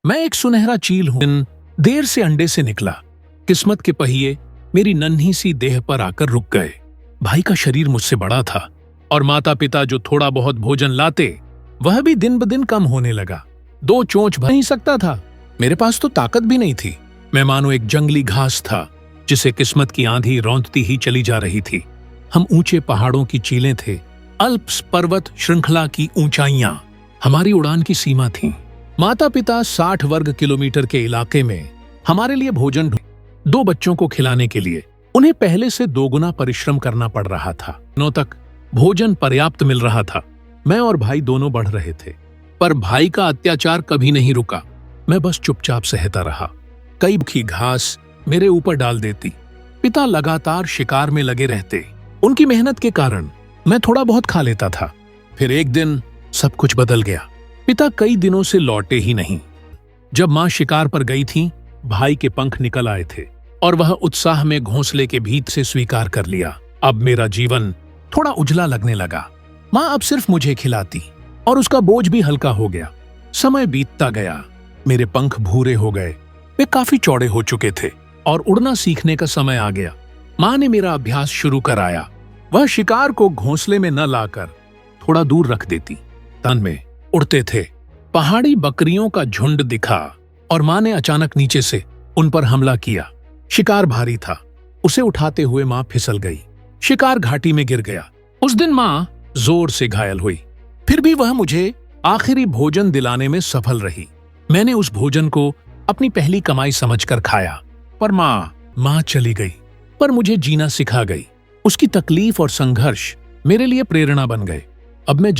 मैं एक सुनहरा चील हूं। दिन देर से अंडे से निकला। किस्मत के पहिए मेरी नन्ही सी देह पर आकर रुक गए। भाई का शरीर मुझसे बड़ा था और माता पिता जो थोड़ा बहुत भोजन लाते वह भी दिन ब दिन कम होने लगा। 2 चोंच भर नहीं सकता था। मेरे पास तो ताकत भी नहीं थी। मैं मानो एक जंगली घास था जिसे किस्मत की आंधी रौंदती ही चली जा रही थी। हम ऊंचे पहाड़ों की चीलें थे। अल्प्स पर्वत श्रृंखला की ऊंचाइयां हमारी उड़ान की सीमा थीं। माता पिता 60 वर्ग किलोमीटर के इलाके में हमारे लिए भोजन ढूंढ 2 बच्चों को खिलाने के लिए उन्हें पहले से 2 गुना परिश्रम करना पड़ रहा था। दिनों तक भोजन पर्याप्त मिल रहा था। मैं और भाई दोनों बढ़ रहे थे, पर भाई का अत्याचार कभी नहीं रुका। मैं बस चुपचाप सहता रहा। कई भूखी घास मेरे ऊपर डाल देती। पिता लगातार शिकार में लगे रहते। उनकी मेहनत के कारण मैं थोड़ा बहुत खा लेता था। फिर एक दिन सब कुछ बदल गया। पिता कई दिनों से लौटे ही नहीं। जब मां शिकार पर गई थी, भाई के पंख निकल आए थे और वह उत्साह में घोंसले के भीत से स्वीकार कर लिया। अब मेरा जीवन थोड़ा उजला लगने लगा। मां अब सिर्फ मुझे खिलाती और उसका बोझ भी हल्का हो गया। समय बीतता गया। मेरे पंख भूरे हो गए। वे काफी चौड़े हो चुके थे और उड़ना सीखने का समय आ गया। मां ने मेरा अभ्यास शुरू कराया। वह शिकार को घोंसले में न लाकर थोड़ा दूर रख देती। तन में उड़ते थे। पहाड़ी बकरियों का झुंड दिखा और मां ने अचानक नीचे से उन पर हमला किया। शिकार भारी था। उसे उठाते हुए मां फिसल गई। शिकार घाटी में गिर गया। उस दिन मां जोर से घायल हुई। फिर भी वह मुझे आखिरी भोजन दिलाने में सफल रही। मैंने उस भोजन को अपनी पहली कमाई समझकर खाया। पर मां चली गई, पर मुझे जीना सिखा गई। उसकी तकलीफ और संघर्ष मेरे लिए प्रेरणा बन गए। अब मैं